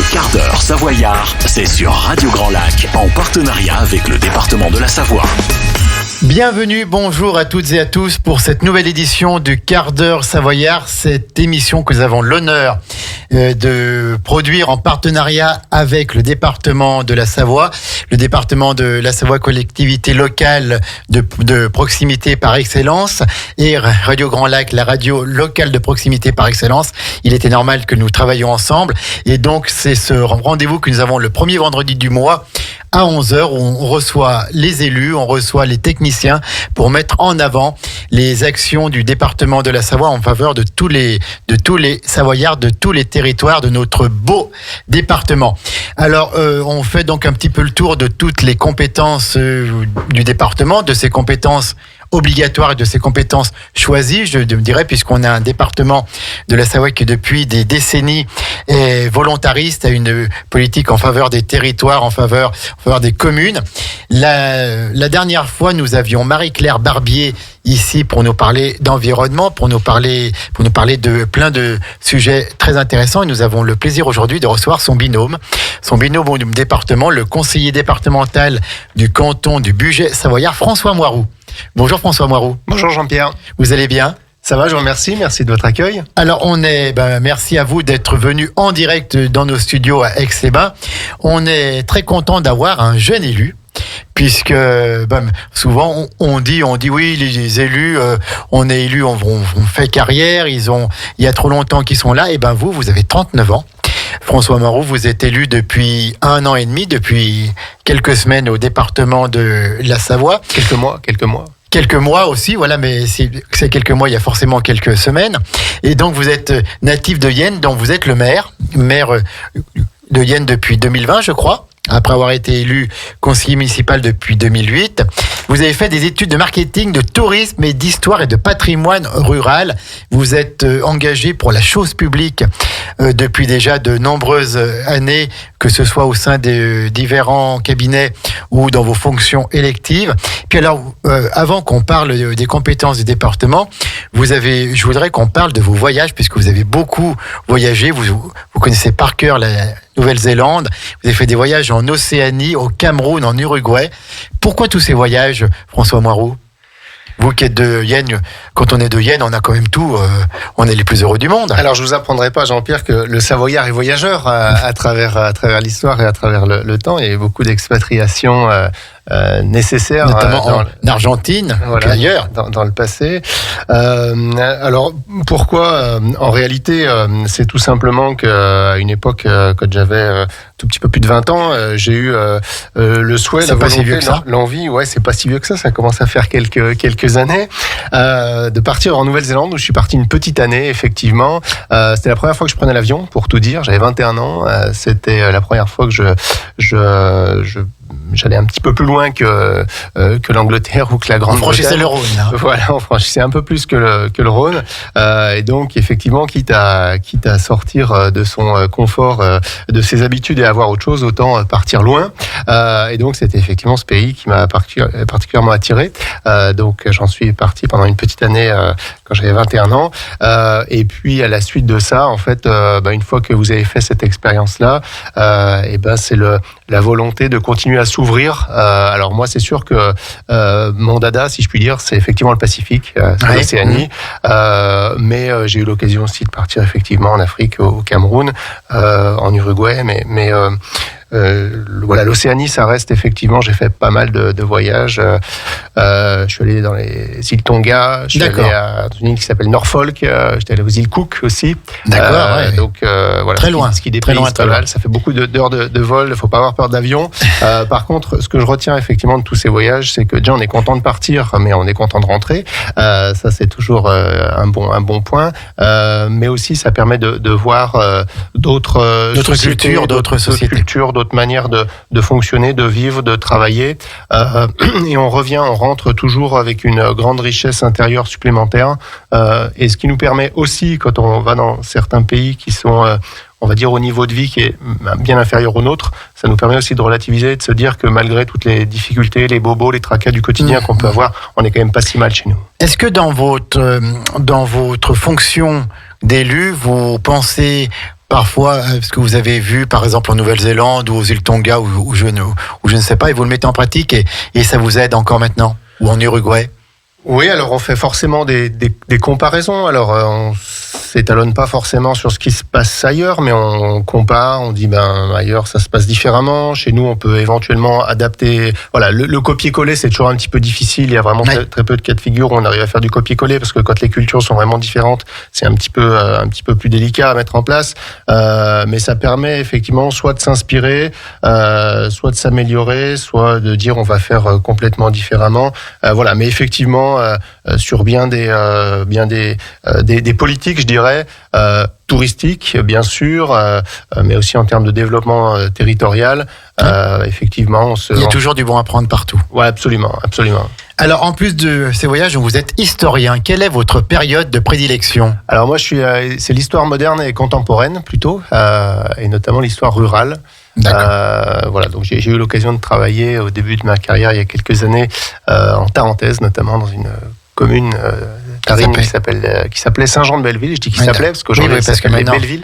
Le quart d'heure savoyard, c'est sur Radio Grand Lac, en partenariat avec le département de la Savoie. Bienvenue, bonjour à toutes et à tous pour cette nouvelle édition du quart d'heure savoyard, cette émission que nous avons l'honneur de produire en partenariat avec le département de la Savoie, le département de la Savoie, collectivité locale de proximité par excellence, et Radio Grand Lac, la radio locale de proximité par excellence. Il était normal que nous travaillions ensemble, et donc c'est ce rendez-vous que nous avons le premier vendredi du mois à 11h, où on reçoit les élus, on reçoit les techniciens pour mettre en avant les actions du département de la Savoie en faveur de tous les Savoyards, de tous les territoires de notre beau département. Alors, on fait donc un petit peu le tour de toutes les compétences du département, de ses compétences obligatoires et de ses compétences choisies, je dirais, puisqu'on a un département de la Savoie qui depuis des décennies est volontariste, a une politique en faveur des territoires, en faveur des communes. La dernière fois, nous avions Marie-Claire Barbier ici pour nous parler d'environnement, pour nous parler de plein de sujets très intéressants, et nous avons le plaisir aujourd'hui de recevoir son binôme du département, le conseiller départemental du canton du Bugey-Savoyard, François Moiroux. Bonjour François Moiroux. Bonjour Jean-Pierre. Vous allez bien ? Ça va, je vous remercie. Merci de votre accueil. Alors, merci à vous d'être venu en direct dans nos studios à Aix-les-Bains. On est très content d'avoir un jeune élu, puisque souvent on dit oui, les élus, on est élus, on fait carrière, il y a trop longtemps qu'ils sont là. Et vous avez 39 ans. François Moiroux, vous êtes élu depuis 1 an et demi, depuis quelques semaines au département de la Savoie. Quelques mois. Quelques mois aussi, voilà, mais c'est quelques mois, il y a forcément quelques semaines. Et donc, vous êtes natif de Yenne, dont vous êtes le maire de Yenne depuis 2020, je crois, après avoir été élu conseiller municipal depuis 2008. Vous avez fait des études de marketing, de tourisme et d'histoire et de patrimoine rural. Vous êtes engagé pour la chose publique depuis déjà de nombreuses années, que ce soit au sein des différents cabinets ou dans vos fonctions électives. Puis alors, avant qu'on parle des compétences du département, je voudrais qu'on parle de vos voyages, puisque vous avez beaucoup voyagé. Vous connaissez par cœur la Nouvelle-Zélande. Vous avez fait des voyages en Océanie, au Cameroun, en Uruguay. Pourquoi tous ces voyages, François Moiroux ? Vous qui êtes de Yenne, quand on est de Yenne, on a quand même tout, on est les plus heureux du monde. Alors, je vous apprendrai pas, Jean-Pierre, que le Savoyard est voyageur à travers l'histoire et à travers le temps. Il y a eu beaucoup d'expatriations nécessaires. Notamment en Argentine, voilà, ailleurs. Dans le passé. Alors, pourquoi En réalité, c'est tout simplement qu'à une époque, quand j'avais tout petit peu plus de 20 ans, j'ai eu le souhait, la volonté, l'envie, c'est pas si vieux que ça commence à faire quelques années, de partir en Nouvelle-Zélande, où je suis parti une petite année, effectivement. C'était la première fois que je prenais l'avion, pour tout dire. J'avais 21 ans. C'était la première fois que j'allais un petit peu plus loin que l'Angleterre ou que la Grande-Bretagne. On franchissait le Rhône. Hein. Voilà, on franchissait un peu plus que le Rhône. Et donc, effectivement, quitte à sortir de son confort, de ses habitudes et à voir autre chose, autant partir loin. Et donc, c'était effectivement ce pays qui m'a particulièrement attiré. Donc, j'en suis parti pendant une petite année quand j'avais 21 ans. Et puis, à la suite de ça, en fait, une fois que vous avez fait cette expérience-là, c'est la volonté de continuer à s'ouvrir. Alors moi, c'est sûr que mon dada, si je puis dire, c'est effectivement le Pacifique, c'est l'Océanie. Mais j'ai eu l'occasion aussi de partir effectivement en Afrique, au Cameroun, en Uruguay. Mais l'Océanie, ça reste effectivement. J'ai fait pas mal de voyages. Je suis allé dans les îles Tonga. Je suis allé dans une île qui s'appelle Norfolk. J'étais allé aux îles Cook aussi. D'accord. Donc voilà. Très loin. Ski des pays, très loin. Ça fait beaucoup d'heures de vol. Il faut pas avoir peur d'avion. Par contre, ce que je retiens effectivement de tous ces voyages, c'est que déjà on est content de partir, mais on est content de rentrer. Ça c'est toujours un bon point. Mais aussi ça permet de voir d'autres cultures, d'autres sociétés, d'autres manières de fonctionner, de vivre, de travailler. Et on rentre toujours avec une grande richesse intérieure supplémentaire. Et ce qui nous permet aussi, quand on va dans certains pays qui sont on va dire, au niveau de vie qui est bien inférieur au nôtre, ça nous permet aussi de relativiser, de se dire que malgré toutes les difficultés, les bobos, les tracas du quotidien qu'on peut avoir, on est quand même pas si mal chez nous. Est-ce que dans votre fonction d'élu, vous pensez parfois, ce que vous avez vu, par exemple, en Nouvelle-Zélande ou aux îles Tonga ou je ne sais pas, et vous le mettez en pratique et ça vous aide encore maintenant, ou en Uruguay? Oui, alors on fait forcément des comparaisons. Alors on s'étalonne pas forcément sur ce qui se passe ailleurs, mais on compare, on dit ailleurs ça se passe différemment. Chez nous, on peut éventuellement adapter. Voilà, le copier-coller, c'est toujours un petit peu difficile. Il y a vraiment très peu de cas de figure où on arrive à faire du copier-coller, parce que quand les cultures sont vraiment différentes, c'est un petit peu plus délicat à mettre en place. Mais ça permet effectivement soit de s'inspirer, soit de s'améliorer, soit de dire on va faire complètement différemment. Voilà, mais effectivement sur bien des politiques, je dirais, touristiques, bien sûr, mais aussi en termes de développement territorial. Effectivement, il y a toujours du bon à prendre partout. Ouais, absolument. Alors, en plus de ces voyages, vous êtes historien. Quelle est votre période de prédilection? Alors moi, c'est l'histoire moderne et contemporaine plutôt, et notamment l'histoire rurale. Voilà, donc j'ai eu l'occasion de travailler au début de ma carrière il y a quelques années en Tarentaise, notamment dans une commune Tarine qui s'appelait Saint-Jean-de-Belleville. Je dis qu'il s'appelait parce qu'aujourd'hui ça s'appelle Belleville.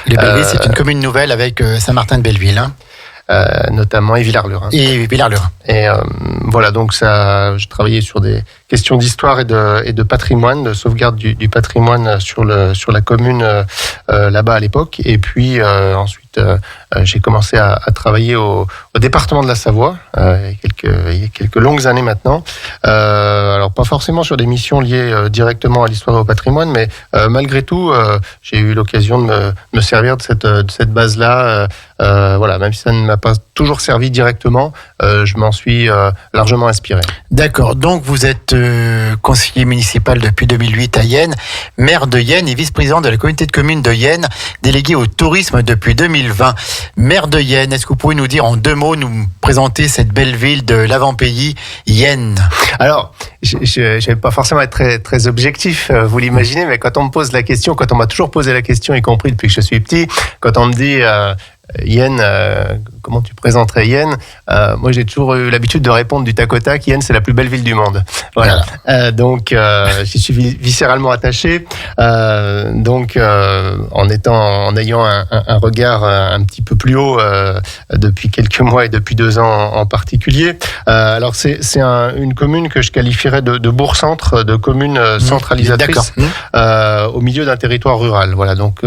Les Belleville, c'est une commune nouvelle avec Saint-Martin-de-Belleville. Notamment et Villars-Lurhin. Et voilà, donc je travaillais sur des questions d'histoire et de patrimoine, de sauvegarde du patrimoine sur la commune là-bas à l'époque. Et puis ensuite, j'ai commencé à travailler au département de la Savoie il y a quelques longues années maintenant. Alors pas forcément sur des missions liées directement à l'histoire et au patrimoine, mais malgré tout, j'ai eu l'occasion de me servir de cette base-là. Voilà, même si ça ne m'a pas toujours servi directement, je m'en suis largement inspiré. D'accord, donc vous êtes conseiller municipal depuis 2008 à Yenne, maire de Yenne et vice-président de la communauté de communes de Yenne, délégué au tourisme depuis 2020. Maire de Yenne, est-ce que vous pouvez nous dire en 2 mots, nous présenter cette belle ville de l'avant-pays, Yenne? Alors, je vais pas forcément être très, très objectif, vous l'imaginez, mais quand on me pose la question, quand on m'a toujours posé la question, y compris depuis que je suis petit, quand on me dit Yenne, comment tu présenterais Yenne? Moi, j'ai toujours eu l'habitude de répondre du tac au tac. Yenne, c'est la plus belle ville du monde. Voilà. Donc, j'y suis viscéralement attaché. Donc, en ayant un regard un petit peu plus haut depuis quelques mois et depuis 2 ans en particulier. Alors, c'est une commune que je qualifierais de bourg-centre, de commune centralisatrice au milieu d'un territoire rural. Voilà. Donc,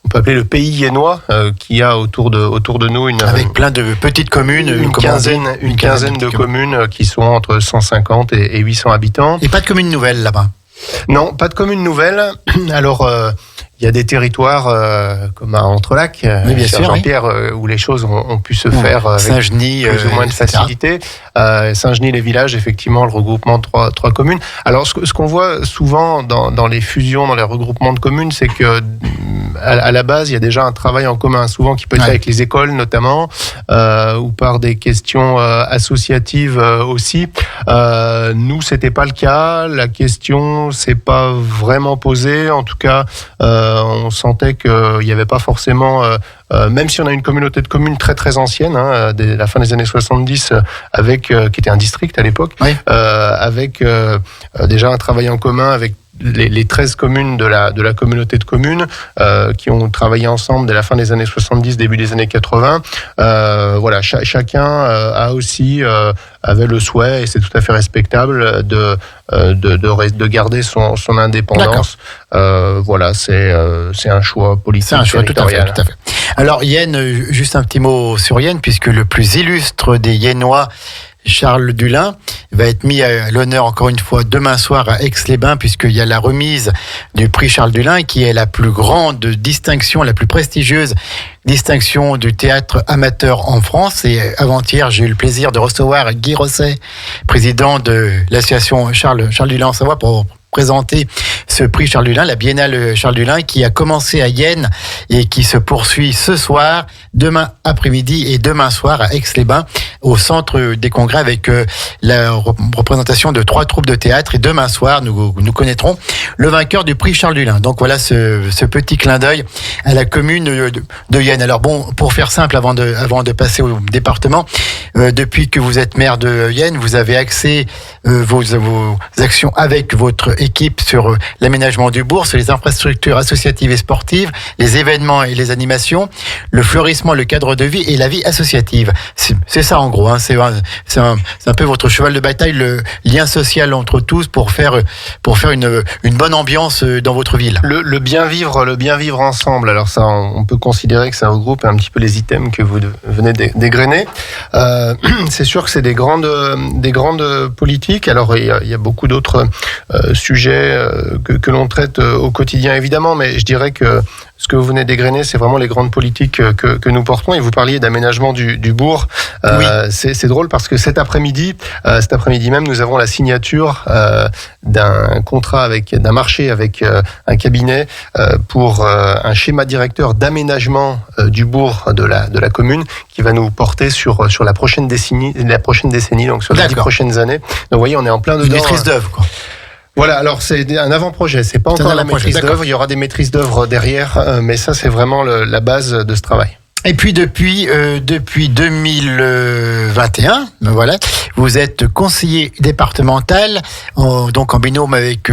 on peut appeler le pays yennois, qui a autour de nous avec plein de petites communes, une quinzaine de communes qui sont entre 150 et 800 habitants. Et pas de commune nouvelle là-bas? Non, pas de commune nouvelle. Alors, il y a des territoires comme à Entrelacs, Jean-Pierre, où les choses ont pu se faire avec Saint-Genis, plus ou moins de facilité. Saint-Genis, les villages, effectivement, le regroupement de trois communes. Alors, ce qu'on voit souvent dans les fusions, dans les regroupements de communes, c'est que à la base, il y a déjà un travail en commun, souvent qui peut être fait avec les écoles notamment, ou par des questions associatives aussi. Nous, c'était pas le cas. La question s'est pas vraiment posée. En tout cas, on sentait qu'il n'y avait pas forcément, même si on a une communauté de communes très très ancienne, dès la fin des années 70, qui était un district à l'époque, avec déjà un travail en commun avec les 13 communes de la communauté de communes qui ont travaillé ensemble dès la fin des années 70, début des années 80. Voilà, chacun a aussi avait le souhait, et c'est tout à fait respectable, de garder son indépendance. Voilà, c'est un choix politique. C'est un choix tout à fait. Alors Yenne, juste un petit mot sur Yenne, puisque le plus illustre des Yennois, Charles Dullin, va être mis à l'honneur encore une fois demain soir à Aix-les-Bains, puisqu'il y a la remise du prix Charles Dullin, qui est la plus grande distinction, la plus prestigieuse distinction du théâtre amateur en France. Et avant-hier, j'ai eu le plaisir de recevoir Guy Rosset, président de l'association Charles Dullin en Savoie, pour présenter ce prix Charles Dullin, la biennale Charles Dullin, qui a commencé à Yenne et qui se poursuit ce soir, demain après-midi et demain soir à Aix-les-Bains, au centre des congrès, avec la représentation de 3 troupes de théâtre. Et demain soir, nous connaîtrons le vainqueur du prix Charles Dullin. Donc voilà ce petit clin d'œil à la commune de Yenne. Alors bon, pour faire simple, avant de passer au département, depuis que vous êtes maire de Yenne, vous avez axé vos actions avec votre équipe sur l'aménagement du bourg, sur les infrastructures associatives et sportives, les événements événements et les animations, le fleurissement, le cadre de vie et la vie associative. C'est ça en gros, hein. C'est un peu votre cheval de bataille, le lien social entre tous pour faire une bonne ambiance dans votre ville. Le bien vivre ensemble. Alors ça, on peut considérer que ça regroupe un petit peu les items que vous venez d'égrener. C'est sûr que c'est des grandes politiques. Alors il y a beaucoup d'autres sujets que l'on traite au quotidien évidemment, mais je dirais que ce que vous venez d'égrener, c'est vraiment les grandes politiques que nous portons. Et vous parliez d'aménagement du bourg. Oui. C'est drôle parce que cet après-midi même, nous avons la signature d'un contrat d'un marché avec un cabinet pour un schéma directeur d'aménagement du bourg de la commune qui va nous porter sur la prochaine décennie, donc sur les 10 prochaines années. Donc vous voyez, on est en plein dedans. Une maîtrise d'œuvre, quoi. Voilà, alors c'est un avant-projet, c'est pas encore la maîtrise d'œuvre, il y aura des maîtrises d'œuvre derrière, mais ça c'est vraiment la base de ce travail. Et puis depuis 2021, voilà, vous êtes conseiller départemental, donc en binôme avec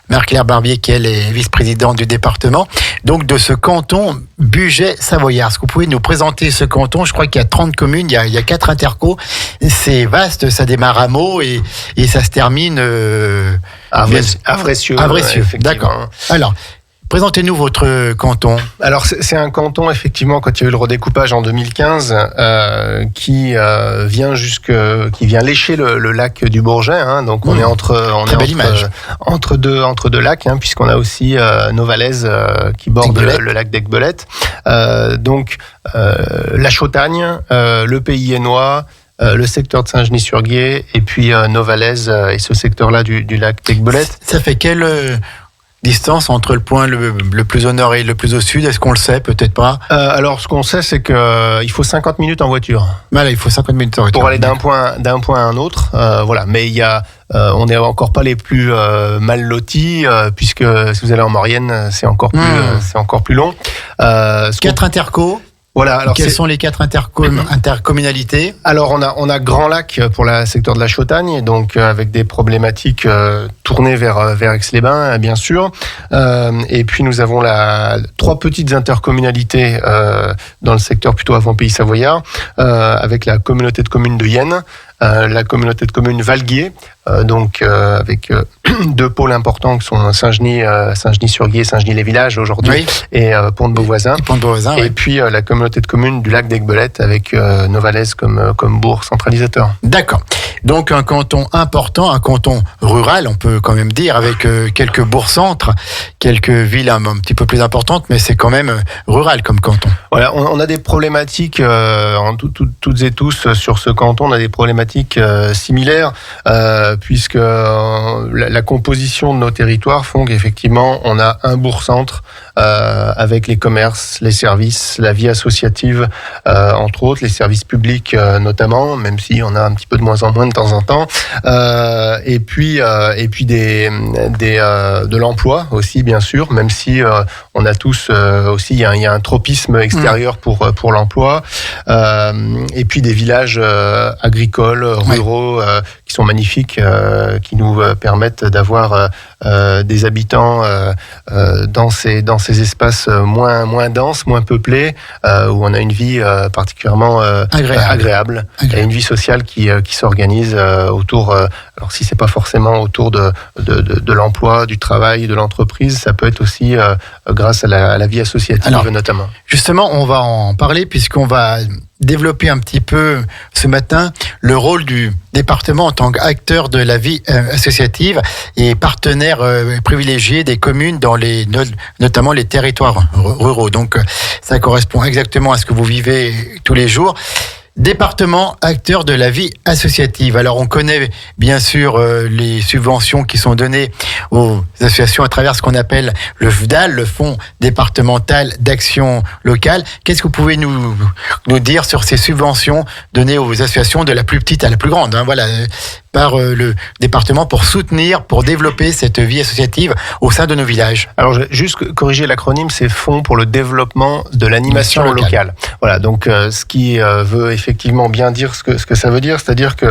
Marie-Claire Barbier, qui elle est vice-présidente du département, donc de ce canton Bugey-Savoyard. Est-ce que vous pouvez nous présenter ce canton? Je crois qu'il y a 30 communes, il y a 4 intercos, c'est vaste, ça démarre à Meaux et ça se termine à Vressieux. À Vressieux, d'accord. Alors, présentez-nous votre canton. Alors c'est un canton effectivement quand il y a eu le redécoupage en 2015 qui vient lécher le lac du Bourget. Hein, donc on est entre deux lacs hein, puisqu'on a aussi Novalaise qui borde le lac d'Aiguebelette. Donc la Chautagne, le Pays Hainaut, le secteur de Saint-Genis-sur-Guiers et puis Novalaise et ce secteur-là du lac d'Aiguebelette. Ça fait quelle distance entre le point le plus au nord et le plus au sud? Est-ce qu'on le sait? Peut-être pas. Alors ce qu'on sait, c'est qu'il faut 50 minutes en voiture. Voilà, il faut 50 minutes en voiture. Pour aller d'un point à un autre. Voilà, mais on n'est encore pas les plus mal lotis puisque si vous allez en Maurienne, c'est encore plus long. 4 intercos. Voilà. Alors quelles sont les 4 intercommunalités? Alors on a Grand Lac pour le secteur de la Chautagne, donc avec des problématiques tournées vers Aix-les-Bains, bien sûr. Et puis nous avons 3 petites intercommunalités dans le secteur plutôt avant Pays Savoyard, avec la communauté de communes de Yenne, la communauté de communes Valguier, donc avec 2 pôles importants qui sont Saint-Genis-sur-Guiers, Saint-Genis-les-Villages aujourd'hui, oui. Et Pont-de-Beauvoisin. Et puis la communauté de communes du lac d'Aiguebelette avec Novalaise comme bourg centralisateur. D'accord. Donc un canton important, un canton rural, on peut quand même dire, avec quelques bourgs-centres, quelques villes un petit peu plus importantes, mais c'est quand même rural comme canton. Voilà, on a des problématiques, toutes et tous sur ce canton, on a des problématiques similaires, puisque la composition de nos territoires font qu'effectivement on a un bourg-centre avec les commerces, les services, la vie associative, entre autres, les services publics notamment, même si on a un petit peu de moins en moins de temps en temps, et puis de l'emploi aussi bien sûr, même si on a tous aussi il y a un tropisme extérieur pour l'emploi, et puis des villages agricoles, ruraux, qui sont magnifiques, qui nous permettent d'avoir des habitants dans ces espaces moins denses, moins peuplés, où on a une vie particulièrement agréable. Et une vie sociale qui s'organise autour. Alors si c'est pas forcément autour de l'emploi, du travail, de l'entreprise, ça peut être aussi grâce à la vie associative. Alors, notamment. Justement, on va en parler puisqu'on va développer un petit peu ce matin le rôle du département en tant qu'acteur de la vie associative et partenaire privilégié des communes dans notamment les territoires ruraux. Donc ça correspond exactement à ce que vous vivez tous les jours. Département acteur de la vie associative. Alors on connaît bien sûr les subventions qui sont données aux associations à travers ce qu'on appelle le FDAL, le Fonds départemental d'action locale. Qu'est-ce que vous pouvez nous dire sur ces subventions données aux associations de la plus petite à la plus grande, hein, voilà. par le département pour soutenir, pour développer cette vie associative au sein de nos villages? Alors, je vais juste corriger l'acronyme, c'est Fonds pour le développement de l'animation locale. Voilà, donc ce qui veut effectivement bien dire ce que ça veut dire, c'est-à-dire que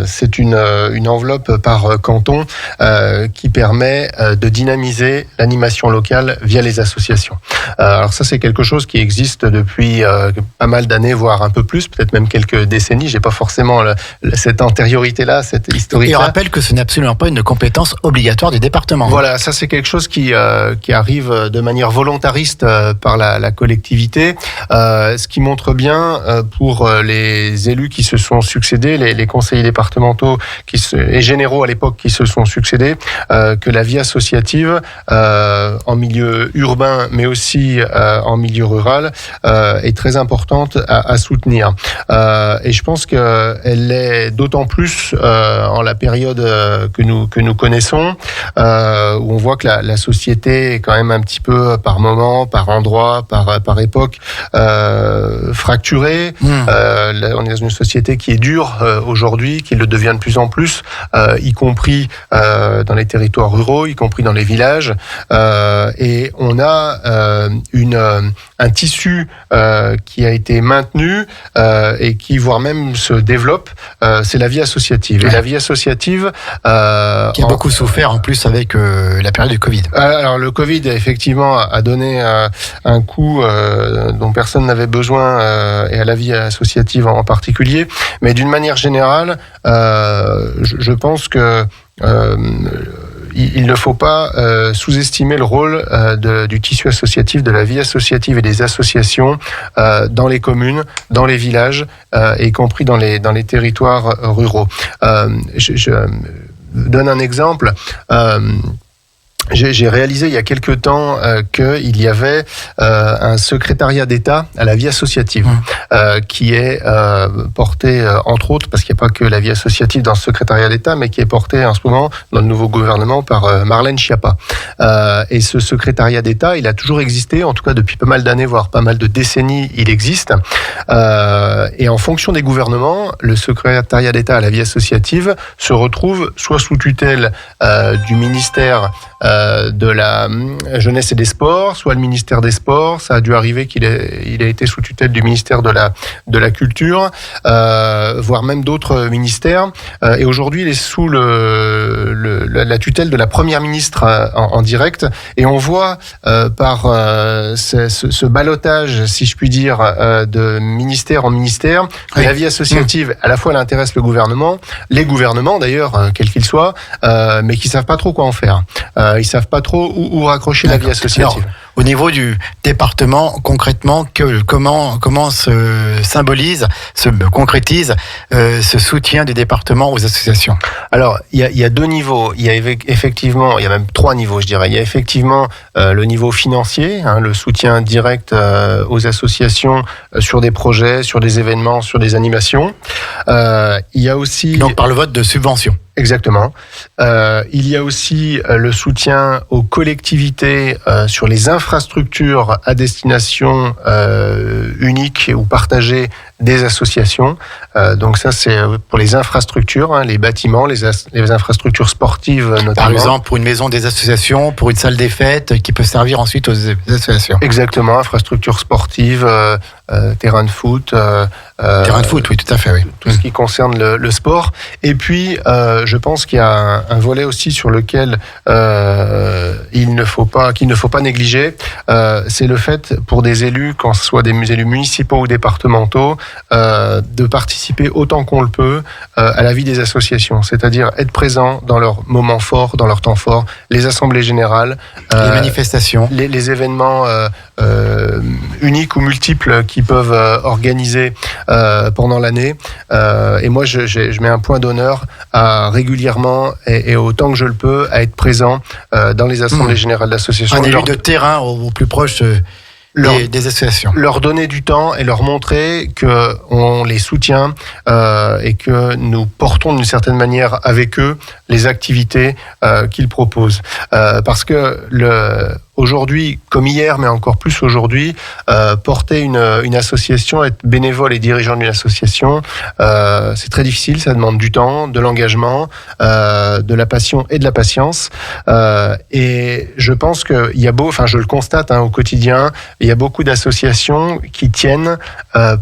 c'est une enveloppe par canton qui permet de dynamiser l'animation locale via les associations. Alors ça, c'est quelque chose qui existe depuis pas mal d'années, voire un peu plus, peut-être même quelques décennies. J'ai pas forcément cette antériorité-là, cette historique-là. Et on rappelle que ce n'est absolument pas une compétence obligatoire du département. Voilà, ça c'est quelque chose qui arrive de manière volontariste par la collectivité, ce qui montre bien pour les élus qui se sont succédés, les conseillers départementaux et généraux à l'époque qui se sont succédés, que la vie associative en milieu urbain, mais aussi en milieu rural, est très importante à soutenir. Et je pense qu'elle l'est d'autant plus en la période que nous connaissons, où on voit que la société est quand même un petit peu par moment, par endroit, par époque fracturée. On est dans une société qui est dure aujourd'hui, qui le devient de plus en plus, y compris dans les territoires ruraux, y compris dans les villages. Et on a un tissu qui a été maintenu et qui voire même se développe, c'est la vie associative. Et la vie associative qui a beaucoup souffert en plus avec la période du Covid. Alors le Covid effectivement a donné un coup dont personne n'avait besoin et à la vie associative en particulier, mais d'une manière générale, je pense que il ne faut pas sous-estimer le rôle du tissu associatif, de la vie associative et des associations dans les communes, dans les villages, y compris dans les territoires ruraux. Je donne un exemple. J'ai réalisé il y a quelque temps qu'il y avait un secrétariat d'État à la vie associative qui est porté, entre autres, parce qu'il n'y a pas que la vie associative dans ce secrétariat d'État, mais qui est porté en ce moment dans le nouveau gouvernement par Marlène Schiappa. Et ce secrétariat d'État, il a toujours existé, en tout cas depuis pas mal d'années, voire pas mal de décennies, il existe. Et en fonction des gouvernements, le secrétariat d'État à la vie associative se retrouve soit sous tutelle du ministère de la jeunesse et des sports, soit le ministère des sports. Ça a dû arriver qu'il a été sous tutelle du ministère de la culture, voire même d'autres ministères. Et aujourd'hui, il est sous la tutelle de la première ministre en direct. Et on voit par ce ballottage, si je puis dire, de ministère en ministère, que la vie associative, à la fois, elle intéresse le gouvernement, les gouvernements d'ailleurs, quels qu'ils soient, mais qui savent pas trop quoi en faire. Ils savent pas trop où raccrocher la vie associative. Alors, au niveau du département, concrètement, comment se symbolise, se concrétise ce soutien du département aux associations? Alors, il y a deux niveaux. Il y a effectivement, il y a même trois niveaux, je dirais. Il y a effectivement le niveau financier, le soutien direct aux associations sur des projets, sur des événements, sur des animations. Il y a aussi... Donc par le vote de subventions. Exactement. Il y a aussi le soutien aux collectivités sur les infrastructures à destination unique ou partagée des associations. Donc ça, c'est pour les infrastructures, les bâtiments, les infrastructures sportives notamment. Par exemple, pour une maison des associations, pour une salle des fêtes qui peut servir ensuite aux associations. Exactement, infrastructures sportives, terrain de foot. Terrain de foot, oui, tout à fait, oui. Tout ce qui concerne le sport. Et puis, je pense qu'il y a un volet aussi sur lequel qu'il ne faut pas négliger. C'est le fait pour des élus, quand ce soit des élus municipaux ou départementaux, de participer autant qu'on le peut à la vie des associations, c'est-à-dire être présent dans leurs moments forts, dans leurs temps forts, les assemblées générales, les manifestations, les événements uniques ou multiples qu'ils peuvent organiser pendant l'année. Et moi, je mets un point d'honneur à régulièrement et autant que je le peux à être présent dans les assemblées générales d'associations. Un élu de terrain au plus proche des associations. Leur donner du temps et leur montrer qu'on les soutient et que nous portons d'une certaine manière avec eux les activités qu'ils proposent. Parce que aujourd'hui, comme hier, mais encore plus aujourd'hui, porter une association, être bénévole et dirigeant d'une association, c'est très difficile, ça demande du temps, de l'engagement, de la passion et de la patience. Et je pense qu'il y a je le constate au quotidien, il y a beaucoup d'associations qui tiennent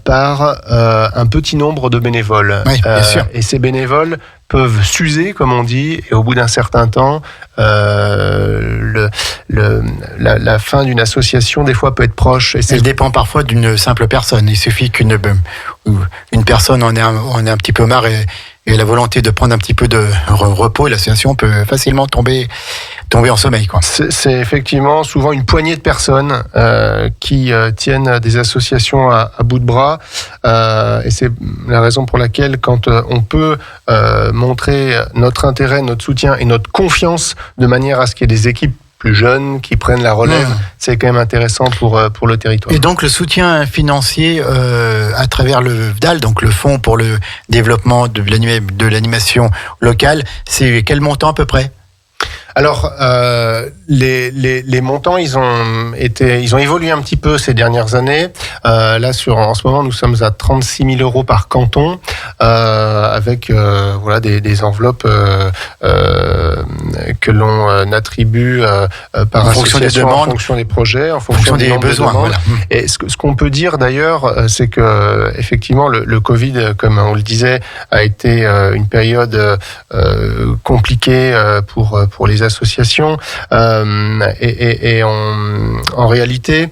par un petit nombre de bénévoles. Oui, bien sûr. Et ces bénévoles peuvent s'user, comme on dit, et au bout d'un certain temps, la fin d'une association, des fois, peut être proche. Et Elle dépend parfois d'une simple personne. Il suffit qu'une personne en ait un petit peu marre et la volonté de prendre un petit peu de repos, l'association peut facilement tomber en sommeil, quoi. C'est effectivement souvent une poignée de personnes qui tiennent des associations à bout de bras, et c'est la raison pour laquelle quand on peut montrer notre intérêt, notre soutien et notre confiance de manière à ce qu'il y ait des équipes plus jeunes qui prennent la relève, c'est quand même intéressant pour le territoire. Et donc le soutien financier à travers le VDAL, donc le Fonds pour le développement de l'animation locale, c'est quel montant à peu près ? Alors, les montants, ils ont évolué un petit peu ces dernières années. Là, en ce moment, nous sommes à 36 000 euros par canton, avec des enveloppes que l'on attribue par association en fonction des projets, en fonction des besoins. Voilà. Et ce qu'on peut dire d'ailleurs, c'est que effectivement, le Covid, comme on le disait, a été une période compliquée pour les associations, et en réalité,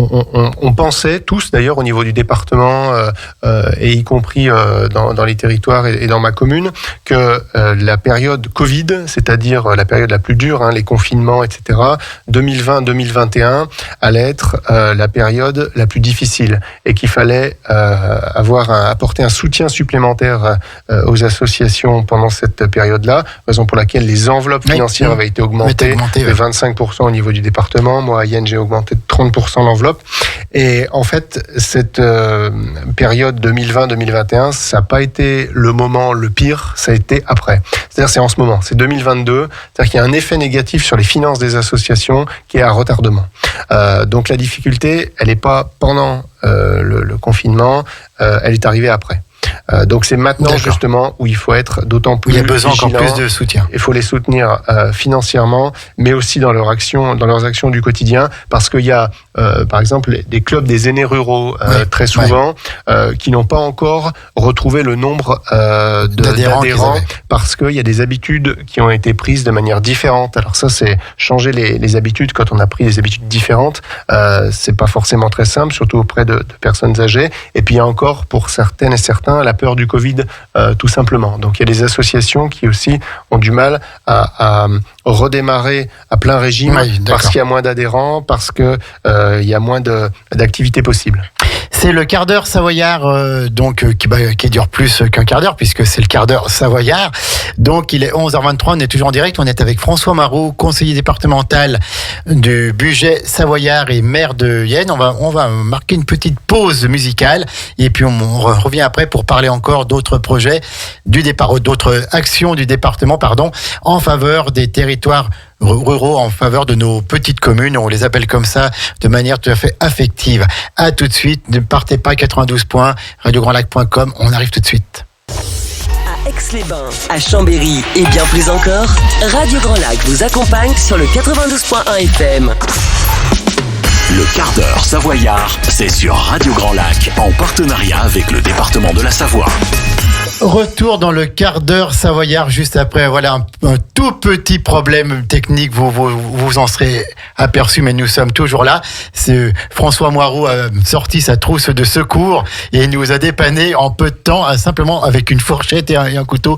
on pensait tous, d'ailleurs, au niveau du département, et y compris dans les territoires et dans ma commune, que la période Covid, c'est-à-dire la période la plus dure, les confinements, etc., 2020-2021, allait être la période la plus difficile et qu'il fallait apporter un soutien supplémentaire aux associations pendant cette période-là, raison pour laquelle les enveloppes financières avaient été augmentées de 25% au niveau du département. Moi, à Yen, j'ai augmenté de 30% l'enveloppe. Et en fait, cette période 2020-2021, ça n'a pas été le moment le pire, ça a été après. C'est-à-dire c'est en ce moment, c'est 2022, c'est-à-dire qu'il y a un effet négatif sur les finances des associations qui est à retardement. Donc la difficulté, elle n'est pas pendant le confinement, elle est arrivée après. Donc c'est maintenant justement où il faut être d'autant plus vigilant. Il y a besoin encore plus de soutien. Il faut les soutenir financièrement, mais aussi dans leurs actions du quotidien, parce qu'il y a par exemple des clubs des aînés ruraux très souvent qui n'ont pas encore retrouvé le nombre d'adhérents parce qu'il y a des habitudes qui ont été prises de manière différente. Alors ça, c'est changer les habitudes quand on a pris des habitudes différentes. C'est pas forcément très simple, surtout auprès de personnes âgées. Et puis il y a encore pour certaines et certains la peur du Covid, tout simplement. Donc il y a des associations qui aussi ont du mal à redémarrer à plein régime parce qu'il y a moins d'adhérents, parce que il y a moins d'activités possibles. C'est le quart d'heure savoyard, qui dure plus qu'un quart d'heure, puisque c'est le quart d'heure savoyard. Donc, il est 11h23, on est toujours en direct. On est avec François Marot, conseiller départemental du budget savoyard et maire de Yen. On va marquer une petite pause musicale, et puis on revient après pour parler encore d'autres projets d'autres actions du département, en faveur des territoires ruraux, en faveur de nos petites communes, on les appelle comme ça, de manière tout à fait affective. À tout de suite, ne partez pas, 92 points, radiograndlac.com, on arrive tout de suite. À Aix-les-Bains, à Chambéry et bien plus encore, Radio Grand Lac vous accompagne sur le 92.1 FM. Le quart d'heure savoyard, c'est sur Radio Grand Lac, en partenariat avec le département de la Savoie. Retour dans le quart d'heure savoyard juste après. Voilà un tout petit problème technique, vous en serez aperçu, mais nous sommes toujours là. C'est François Moirot a sorti sa trousse de secours et il nous a dépanné en peu de temps, simplement avec une fourchette et un couteau.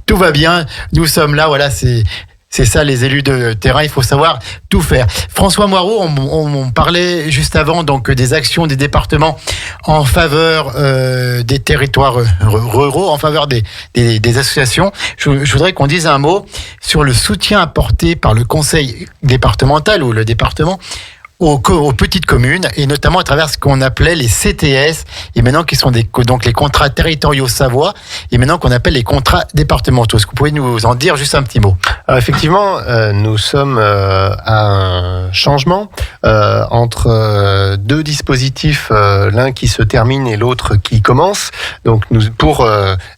Tout va bien, nous sommes là, voilà, c'est ça, les élus de terrain, il faut savoir tout faire. François Moirot, on parlait juste avant donc des actions des départements en faveur des territoires ruraux, en faveur des associations. Je voudrais qu'on dise un mot sur le soutien apporté par le conseil départemental ou le département aux petites communes et notamment à travers ce qu'on appelait les CTS et maintenant qui sont donc les contrats territoriaux Savoie et maintenant qu'on appelle les contrats départementaux. Est-ce que vous pouvez nous en dire juste un petit mot? Alors effectivement, nous sommes à un changement entre deux dispositifs, l'un qui se termine et l'autre qui commence. Donc pour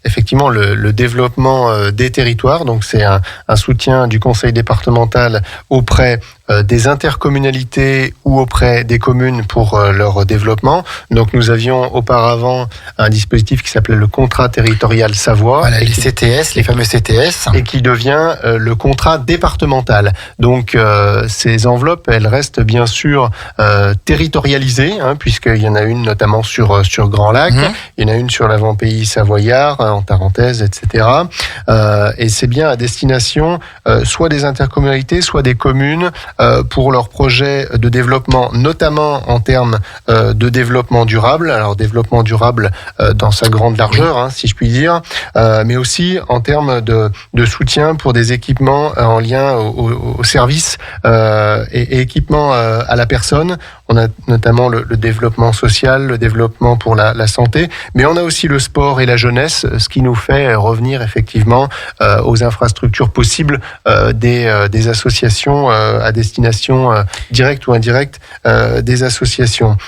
effectivement le développement des territoires, donc c'est un soutien du conseil départemental auprès des intercommunalités ou auprès des communes pour leur développement. Donc nous avions auparavant un dispositif qui s'appelait le contrat territorial Savoie. Voilà, les CTS, les fameux CTS. Et qui devient le contrat départemental. Donc ces enveloppes, elles restent bien sûr territorialisées, puisqu'il y en a une notamment sur Grand Lac, il y en a une sur l'avant-pays savoyard, en Tarentaise, etc. Et c'est bien à destination soit des intercommunalités, soit des communes, pour leurs projets de développement, notamment en termes de développement durable. Alors développement durable dans sa grande largeur, si je puis dire, mais aussi en termes de soutien pour des équipements en lien au service et équipements à la personne. On a notamment le développement social, le développement pour la santé, mais on a aussi le sport et la jeunesse, ce qui nous fait revenir effectivement aux infrastructures possibles des associations à destination directe ou indirecte des associations.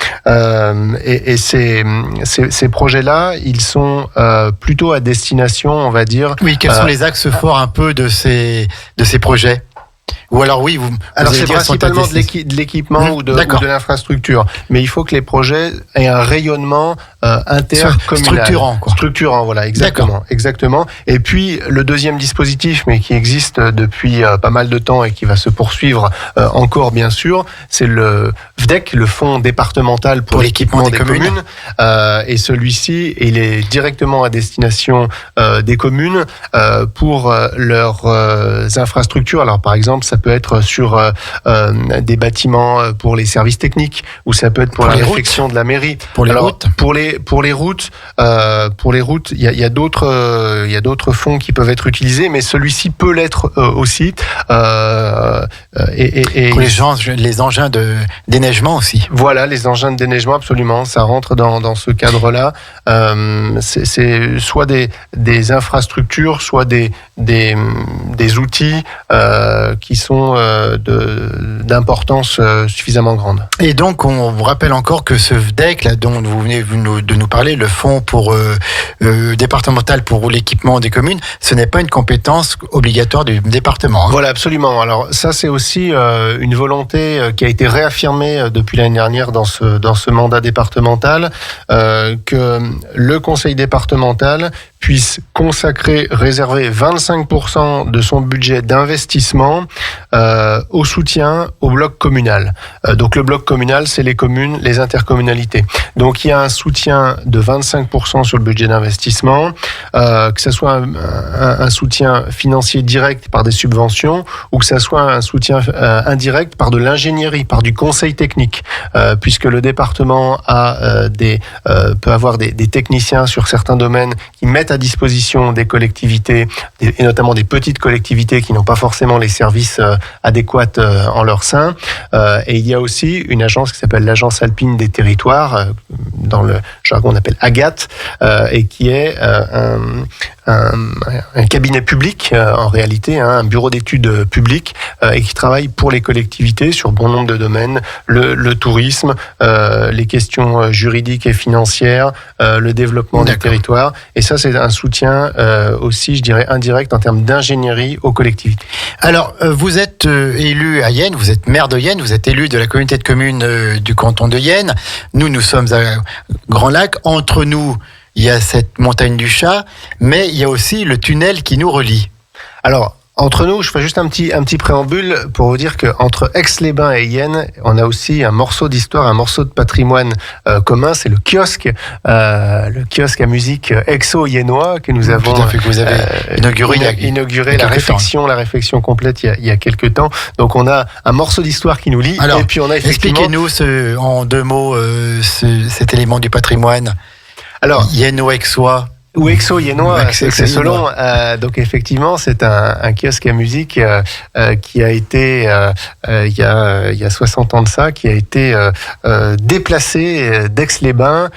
Et ces projets-là, ils sont plutôt à destination, on va dire. Oui, quels sont les axes forts un peu de ces projets? Ou alors oui, alors c'est principalement de l'équipement ou de l'infrastructure, mais il faut que les projets aient un rayonnement intercommunal. Structurant, voilà, exactement. Et puis le deuxième dispositif, mais qui existe depuis pas mal de temps et qui va se poursuivre encore bien sûr, c'est le FDEC, le Fonds départemental pour l'équipement des communes. Et celui-ci, il est directement à destination des communes pour leurs infrastructures. Alors par exemple, ça peut être sur des bâtiments pour les services techniques, ou ça peut être pour la réfection de la mairie. Pour les routes. Pour les routes, il y a d'autres fonds qui peuvent être utilisés, mais celui-ci peut l'être aussi. Et pour les engins déneigement aussi. Voilà, les engins de déneigement, absolument, ça rentre dans ce cadre-là. C'est soit des infrastructures, soit des outils qui sont d'importance suffisamment grande. Et donc, on vous rappelle encore que ce VDEC, là, dont vous venez de nous parler, le fonds départemental pour l'équipement des communes, ce n'est pas une compétence obligatoire du département. Voilà, absolument. Alors ça, c'est aussi une volonté qui a été réaffirmée depuis l'année dernière dans ce mandat départemental, que le conseil départemental puisse réserver 25% de son budget d'investissement au soutien au bloc communal. Donc le bloc communal, c'est les communes, les intercommunalités. Donc il y a un soutien de 25% sur le budget d'investissement, que ce soit un soutien financier direct par des subventions, ou que ce soit un soutien indirect par de l'ingénierie, par du conseil technique, puisque le département peut avoir des techniciens sur certains domaines qui mettent à disposition des collectivités, et notamment des petites collectivités qui n'ont pas forcément les services adéquats en leur sein. Et il y a aussi une agence qui s'appelle l'Agence alpine des territoires, dans le jargon on appelle AGAT, et qui est un cabinet public en réalité, un bureau d'études public, et qui travaille pour les collectivités sur bon nombre de domaines, le tourisme, les questions juridiques et financières, le développement des territoires. Et ça, c'est un soutien aussi, je dirais, indirect en termes d'ingénierie aux collectivités. Alors, vous êtes élu à Yenne, vous êtes maire de Yenne, vous êtes élu de la communauté de communes du canton de Yenne. Nous sommes à Grand Lac. Entre nous, il y a cette montagne du Chat, mais il y a aussi le tunnel qui nous relie. Alors, entre nous, je fais juste un petit préambule pour vous dire qu'entre Aix-les-Bains et Yenne, on a aussi un morceau d'histoire, un morceau de patrimoine commun, c'est le kiosque à musique exo-yennois que nous avons que vous avez inauguré la réflexion complète il y a quelques temps. Donc on a un morceau d'histoire qui nous lie. Alors, et puis on a effectivement... expliquez-nous en deux mots cet élément du patrimoine. Alors, yenno-aixois. Ou Exo-Yénois, c'est selon. Exo-Yénois. Donc effectivement, c'est un kiosque à musique qui a été, il y a 60 ans de ça, qui a été déplacé d'Aix-les-Bains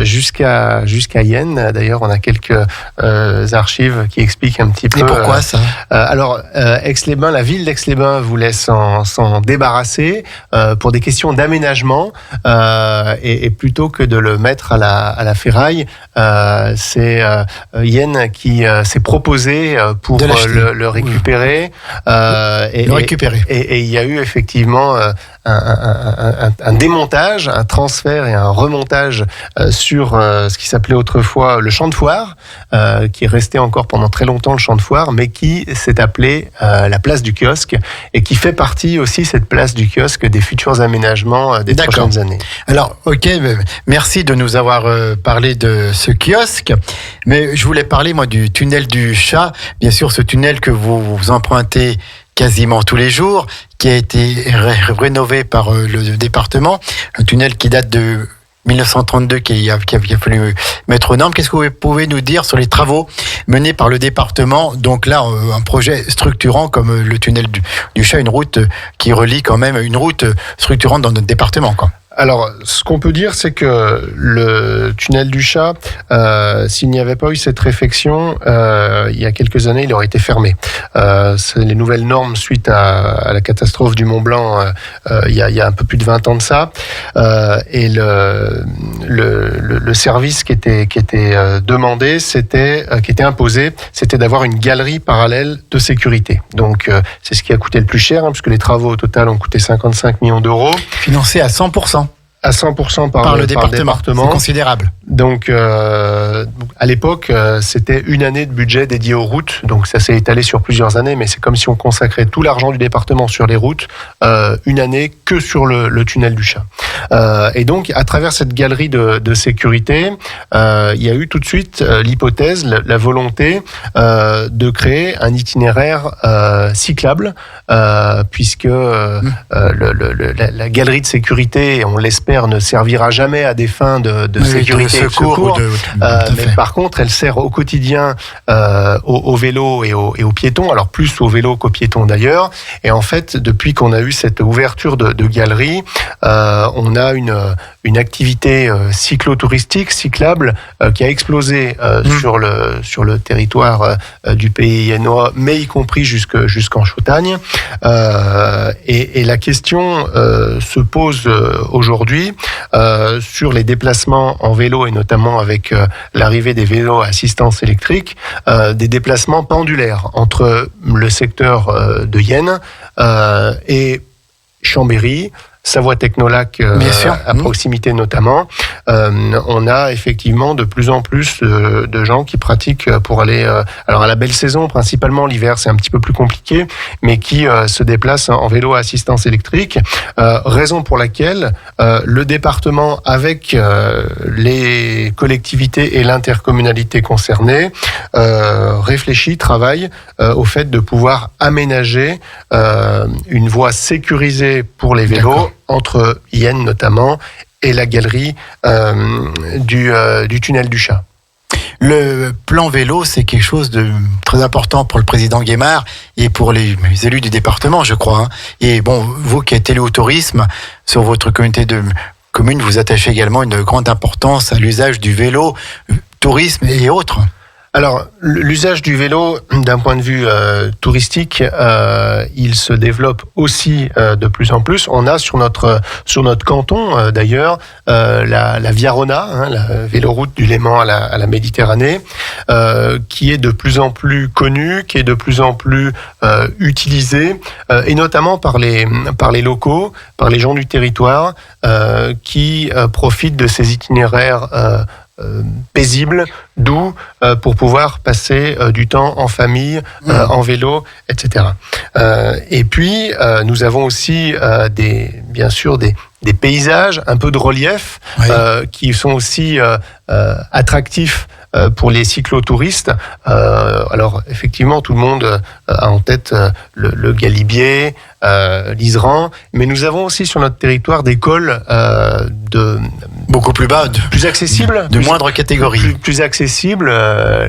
jusqu'à Yenne. D'ailleurs, on a quelques archives qui expliquent un petit peu. Et pourquoi ça? Alors, Aix-les-Bains, la ville d'Aix-les-Bains voulait s'en débarrasser pour des questions d'aménagement et plutôt que de le mettre à la ferraille, c'est Yenne qui s'est proposé pour le récupérer. Et il y a eu effectivement un démontage, un transfert et un remontage sur ce qui s'appelait autrefois le champ de foire, qui est resté encore pendant très longtemps le champ de foire, mais qui s'est appelé la place du kiosque et qui fait partie aussi, cette place du kiosque, des futurs aménagements des prochaines années. Alors, ok, merci de nous avoir parlé de ce kiosque, mais je voulais parler, moi, du tunnel du Chat. Bien sûr, ce tunnel que vous empruntez quasiment tous les jours, qui a été rénové par le département, un tunnel qui date de 1932, qui a fallu mettre aux normes. Qu'est-ce que vous pouvez nous dire sur les travaux menés par le département? Donc là, un projet structurant comme le tunnel du Chat, une route qui relie quand même, une route structurante dans notre département, quoi. Alors, ce qu'on peut dire, c'est que le tunnel du Chat, s'il n'y avait pas eu cette réfection, il y a quelques années, il aurait été fermé. C'est les nouvelles normes suite à la catastrophe du Mont Blanc, il y a un peu plus de 20 ans de ça. Et le service qui était demandé, qui était imposé, c'était d'avoir une galerie parallèle de sécurité. Donc, c'est ce qui a coûté le plus cher, puisque les travaux au total ont coûté 55 millions d'euros. Financé à 100%. À 100% par le département. C'est considérable. Donc, à l'époque, c'était une année de budget dédié aux routes. Donc, ça s'est étalé sur plusieurs années, mais c'est comme si on consacrait tout l'argent du département sur les routes, une année que sur le tunnel du Chat. Et donc, à travers cette galerie de sécurité, il y a eu tout de suite l'hypothèse, la volonté de créer un itinéraire cyclable, puisque la galerie de sécurité, on l'espère, ne servira jamais à des fins de sécurité et de secours. Mais par contre, elle sert au quotidien aux vélos et aux piétons, alors plus aux vélos qu'aux piétons d'ailleurs. Et en fait, depuis qu'on a eu cette ouverture de galerie, on a une activité cyclotouristique, cyclable, qui a explosé sur le territoire du pays yennois, mais y compris jusqu'en Chautagne. Et la question se pose aujourd'hui sur les déplacements en vélo, et notamment avec l'arrivée des vélos à assistance électrique, des déplacements pendulaires entre le secteur de Yenne et Chambéry, Savoie Technolac, à proximité notamment. On a effectivement de plus en plus de gens qui pratiquent pour aller, alors à la belle saison, principalement l'hiver, c'est un petit peu plus compliqué, mais qui se déplacent en vélo à assistance électrique. Raison pour laquelle le département, avec les collectivités et l'intercommunalité concernées, réfléchit, travaille au fait de pouvoir aménager une voie sécurisée pour les vélos. D'accord. Entre Yenne notamment et la galerie du tunnel du Chat. Le plan vélo, c'est quelque chose de très important pour le président Guémard et pour les élus du département, je crois. Et bon, vous qui êtes élu au tourisme, sur votre communauté de communes, vous attachez également une grande importance à l'usage du vélo, tourisme et autres. Alors, l'usage du vélo, d'un point de vue touristique, il se développe aussi de plus en plus. On a sur notre canton, d'ailleurs, la Via Rona, la véloroute du Léman à la Méditerranée, qui est de plus en plus connue, qui est de plus en plus utilisée, et notamment par les locaux, par les gens du territoire, qui profitent de ces itinéraires paisible, doux, pour pouvoir passer du temps en famille, en vélo, etc. Et puis, nous avons aussi bien sûr des paysages, un peu de relief, qui sont aussi attractifs pour les cyclotouristes. Alors, effectivement, tout le monde a en tête le Galibier, l'Iseran, mais nous avons aussi sur notre territoire des cols Beaucoup plus bas, plus accessible, de moindre catégorie. Plus accessible,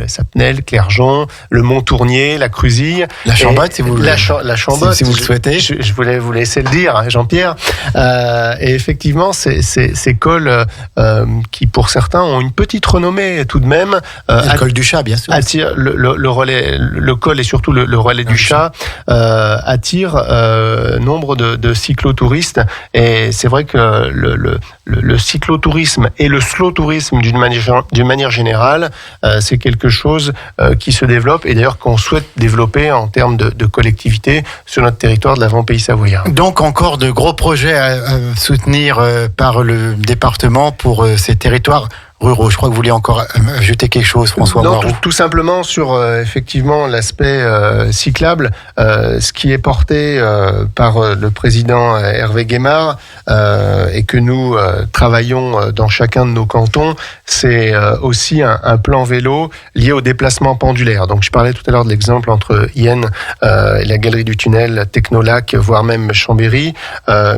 Sapnel, Clergeon, le Mont-Tournier, la Cruzille. La Chambotte, si vous la Chambotte, si vous le souhaitez. Je voulais vous laisser le dire, hein, Jean-Pierre. Et effectivement, ces cols qui, pour certains, ont une petite renommée tout de même. Le col du Chat, bien sûr. Attire le relais, le col et surtout le relais du Chat attire nombre de cyclotouristes. Et c'est vrai que le cyclotourisme et le slow-tourisme d'une manière générale, c'est quelque chose qui se développe et d'ailleurs qu'on souhaite développer en termes de collectivité sur notre territoire de l'Avant Pays Savoyard. Donc encore de gros projets à soutenir par le département pour ces territoires ruraux. Je crois que vous voulez encore ajouter quelque chose, François Moirou. Tout simplement sur effectivement l'aspect cyclable, ce qui est porté par le président Hervé Guémard et que nous travaillons dans chacun de nos cantons, c'est aussi un plan vélo lié au déplacement pendulaire. Donc je parlais tout à l'heure de l'exemple entre Yenne et la Galerie du Tunnel, Technolac, voire même Chambéry,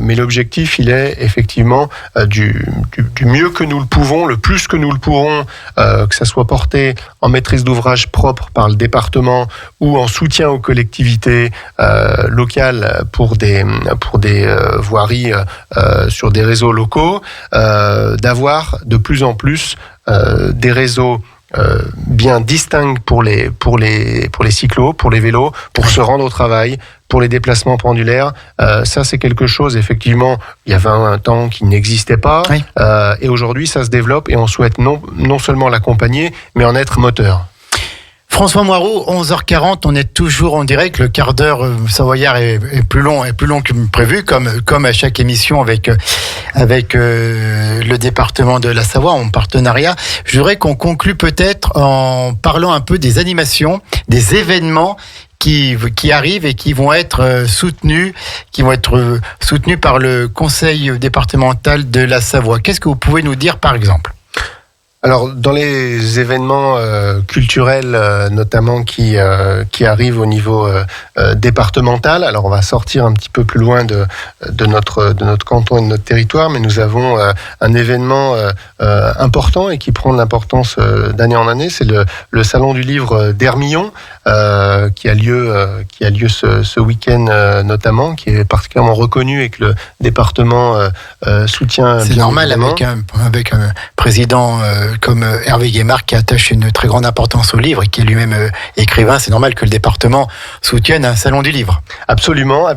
mais l'objectif il est effectivement du mieux que nous le pouvons, le plus que nous le pourrons, que ça soit porté en maîtrise d'ouvrage propre par le département ou en soutien aux collectivités locales pour des voiries sur des réseaux locaux, d'avoir de plus en plus des réseaux bien distincts pour les cyclos, pour les vélos, pour se rendre au travail, pour les déplacements pendulaires. Ça, c'est quelque chose, effectivement, il y avait un temps qui n'existait pas. Oui. Et aujourd'hui, ça se développe et on souhaite non seulement l'accompagner, mais en être moteur. François Moirou, 11h40, on est toujours en direct. Le quart d'heure savoyard est plus long que prévu, comme à chaque émission avec le département de la Savoie en partenariat. Je voudrais qu'on conclue peut-être en parlant un peu des animations, des événements qui arrivent et qui vont être soutenus par le conseil départemental de la Savoie. Qu'est-ce que vous pouvez nous dire par exemple ? Alors, dans les événements culturels, notamment qui arrivent au niveau départemental, alors on va sortir un petit peu plus loin de notre canton et de notre territoire, mais nous avons un événement important et qui prend de l'importance d'année en année, c'est le salon du livre d'Hermillon, qui a lieu ce week-end notamment, qui est particulièrement reconnu et que le département soutient. C'est normal avec un président comme Hervé Guémard qui attache une très grande importance au livre et qui est lui-même écrivain, c'est normal que le département soutienne un salon du livre. Absolument.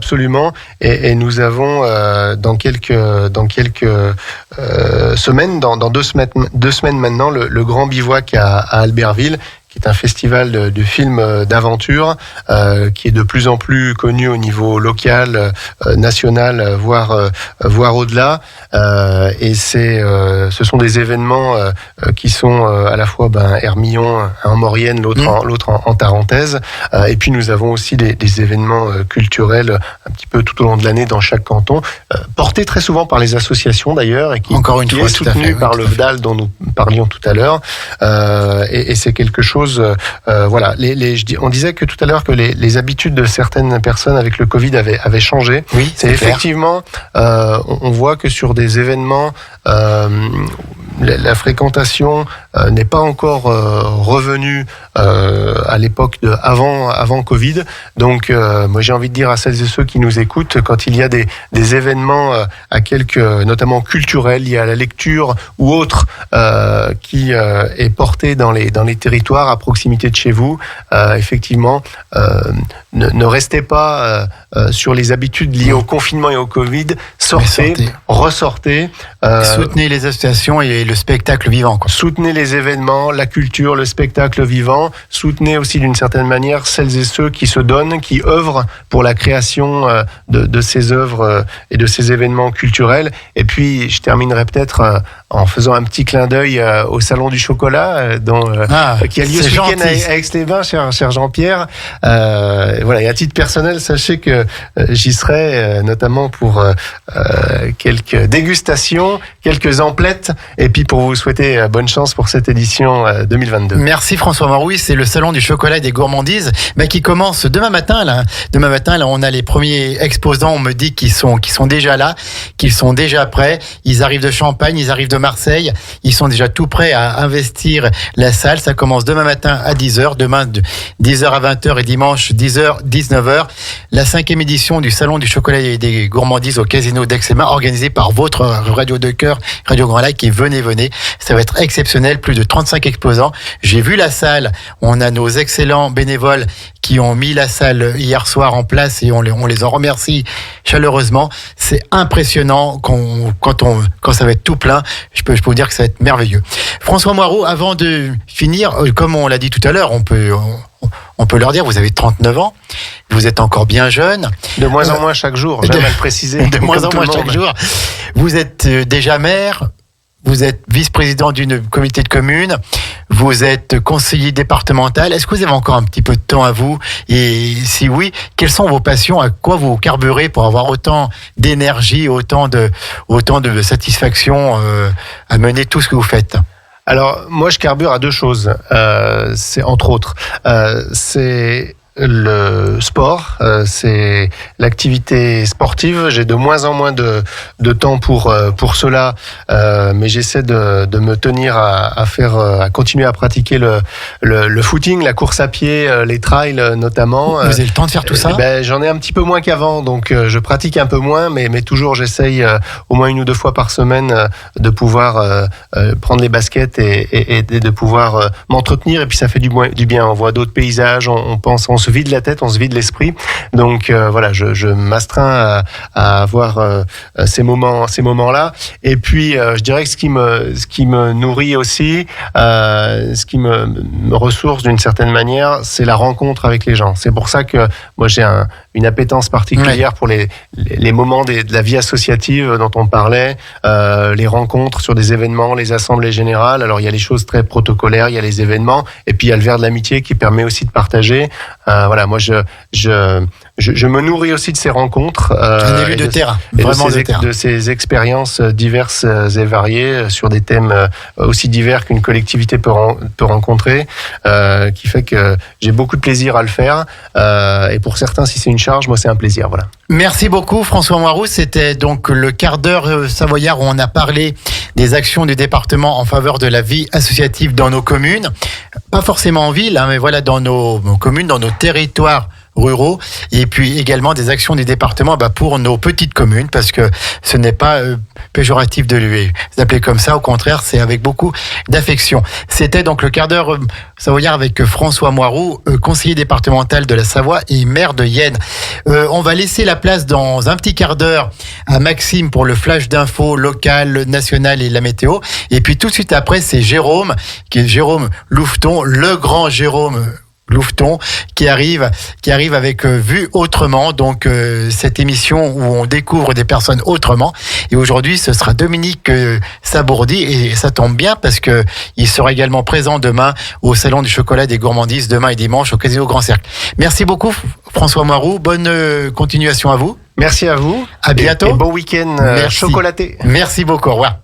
Et nous avons dans quelques semaines, dans 2 semaines maintenant, le Grand Bivouac à Albertville, qui est un festival de films d'aventure qui est de plus en plus connu au niveau local, national, voire au-delà. Et ce sont des événements qui sont à la fois Hermillon en Maurienne, l'autre en Tarentaise. Et puis nous avons aussi des événements culturels un petit peu tout au long de l'année dans chaque canton, portés très souvent par les associations d'ailleurs, et qui est soutenu par le VDAL dont nous parlions tout à l'heure. Et c'est quelque chose. Voilà. On disait que tout à l'heure que les habitudes de certaines personnes avec le Covid avaient changé. Oui, c'est effectivement. On voit que sur des événements, la fréquentation n'est pas encore revenue à l'époque avant Covid. Donc, moi, j'ai envie de dire à celles et ceux qui nous écoutent, quand il y a des événements notamment culturels, liés à la lecture ou autres, qui est porté dans les territoires à proximité de chez vous, effectivement, ne restez pas sur les habitudes liées au confinement et au Covid. Ressortez. Soutenez les associations et le spectacle vivant. Soutenez les événements, la culture, le spectacle vivant. Soutenez aussi d'une certaine manière celles et ceux qui se donnent, qui œuvrent pour la création de ces œuvres et de ces événements culturels. Et puis, je terminerai peut-être en faisant un petit clin d'œil au Salon du Chocolat, qui a lieu ce week-end à Aix-les-Bains, cher Jean-Pierre. Voilà, et à titre personnel, sachez que j'y serai notamment pour quelques dégustations, quelques emplettes, et puis profite pour vous souhaiter bonne chance pour cette édition 2022. Merci François Maroux. C'est le salon du chocolat et des gourmandises qui commence demain matin. Demain matin, on a les premiers exposants. On me dit qu'ils sont déjà là, qu'ils sont déjà prêts. Ils arrivent de Champagne, ils arrivent de Marseille. Ils sont déjà tout prêts à investir la salle. Ça commence demain matin à 10h. Demain, de 10h à 20h et dimanche, 10h, 19h. La 5e édition du salon du chocolat et des gourmandises au Casino d'Aix-les-Bains, organisée par votre radio de cœur, Radio Grand Lac. Et venez. Ça va être exceptionnel. Plus de 35 exposants. J'ai vu la salle. On a nos excellents bénévoles qui ont mis la salle hier soir en place et on les en remercie chaleureusement. C'est impressionnant quand ça va être tout plein. Je peux vous dire que ça va être merveilleux. François Moirot, avant de finir, comme on l'a dit tout à l'heure, on peut leur dire, vous avez 39 ans, vous êtes encore bien jeune. De moins en moins chaque jour, j'aime à le préciser. De moins en moins chaque jour. Vous êtes déjà maire. Vous êtes vice-président d'une comité de communes, vous êtes conseiller départemental. Est-ce que vous avez encore un petit peu de temps à vous? Et si oui, quelles sont vos passions? À quoi vous carburez pour avoir autant d'énergie, autant de satisfaction à mener tout ce que vous faites? Alors, moi, je carbure à deux choses. C'est entre autres, c'est le sport, c'est l'activité sportive. J'ai de moins en moins de temps pour cela, mais j'essaie de me tenir à continuer à pratiquer le footing, la course à pied, les trails notamment. Vous avez le temps de faire tout ça? J'en ai un petit peu moins qu'avant, donc je pratique un peu moins, mais toujours j'essaye au moins 1 ou 2 fois par semaine de pouvoir prendre les baskets et de pouvoir m'entretenir. Et puis ça fait du bien. On voit d'autres paysages, on se vide la tête, on se vide l'esprit. Donc voilà, je m'astreins à avoir ces moments-là. Et puis je dirais que ce qui me nourrit aussi, ce qui me ressource d'une certaine manière, c'est la rencontre avec les gens. C'est pour ça que moi j'ai une appétence particulière pour les moments de la vie associative dont on parlait, les rencontres sur des événements, les assemblées générales. Alors il y a les choses très protocolaires, il y a les événements, et puis il y a le verre de l'amitié qui permet aussi de partager. Voilà, moi je me nourris aussi de ces rencontres, un élu de terrain, vraiment de ces expériences diverses et variées sur des thèmes aussi divers qu'une collectivité peut rencontrer, qui fait que j'ai beaucoup de plaisir à le faire. Et pour certains, si c'est une charge, moi c'est un plaisir. Voilà. Merci beaucoup François Moirot. C'était donc le quart d'heure savoyard où on a parlé des actions du département en faveur de la vie associative dans nos communes. Pas forcément en ville, mais voilà, dans nos communes, dans nos territoires ruraux, et puis également des actions du département pour nos petites communes, parce que ce n'est pas péjoratif de les appeler comme ça, au contraire, c'est avec beaucoup d'affection. C'était donc le quart d'heure savoyard avec François Moirot, conseiller départemental de la Savoie et maire de Yenne. On va laisser la place dans un petit quart d'heure à Maxime pour le flash d'infos local, national et la météo, et puis tout de suite après, c'est Jérôme Louveton, le grand Jérôme Louveton, qui arrive avec Vue Autrement, donc cette émission où on découvre des personnes autrement. Et aujourd'hui, ce sera Dominique Sabourdi, et ça tombe bien parce que il sera également présent demain au Salon du chocolat des gourmandises, demain et dimanche au Casino Grand Cercle. Merci beaucoup François Moirot, bonne continuation à vous. Merci à vous. À bientôt. Et bon week-end chocolaté. Merci beaucoup, au revoir.